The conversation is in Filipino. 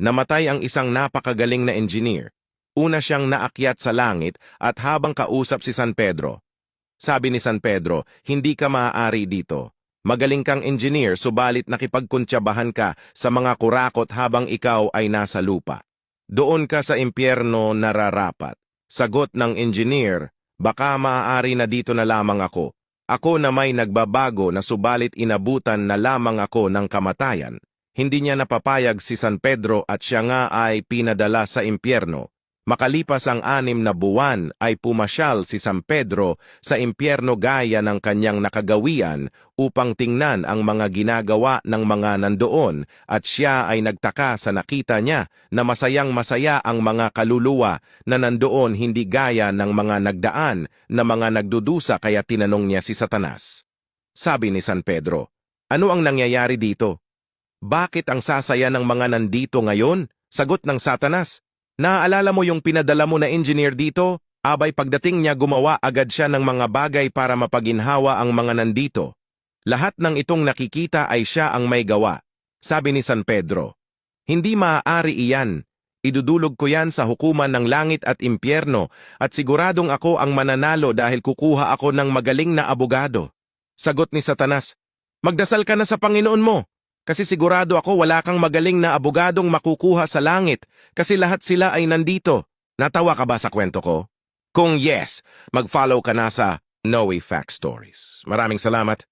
namatay ang isang napakagaling na engineer. Una siyang naakyat sa langit at habang kausap si San Pedro. Sabi ni San Pedro, hindi ka maaari dito. Magaling kang engineer subalit nakipagkuntsabahan ka sa mga kurakot habang ikaw ay nasa lupa. Doon ka sa impyerno nararapat. Sagot ng engineer, baka maaari na dito na lamang ako. Ako na may nagbabago na subalit inabutan na lamang ako ng kamatayan. Hindi niya napapayag si San Pedro at siya nga ay pinadala sa impyerno. Makalipas ang 6 na buwan ay pumasyal si San Pedro sa impyerno gaya ng kanyang nakagawian upang tingnan ang mga ginagawa ng mga nandoon at siya ay nagtaka sa nakita niya na masayang-masaya ang mga kaluluwa na nandoon hindi gaya ng mga nagdaan na mga nagdudusa kaya tinanong niya si Satanas. Sabi ni San Pedro, ano ang nangyayari dito? Bakit ang sasaya ng mga nandito ngayon? Sagot ng Satanas, naaalala mo yung pinadala mo na engineer dito? Abay pagdating niya gumawa agad siya ng mga bagay para mapaginhawa ang mga nandito. Lahat ng itong nakikita ay siya ang may gawa. Sabi ni San Pedro, hindi maaari iyan. Idudulog ko yan sa hukuman ng langit at impyerno at siguradong ako ang mananalo dahil kukuha ako ng magaling na abogado. Sagot ni Satanas, magdasal ka na sa Panginoon mo. Kasi sigurado ako wala kang magaling na abogadong makukuha sa langit kasi lahat sila ay nandito. Natawa ka ba sa kwento ko? Kung yes, mag-follow ka na sa Noe Fact Stories. Maraming salamat.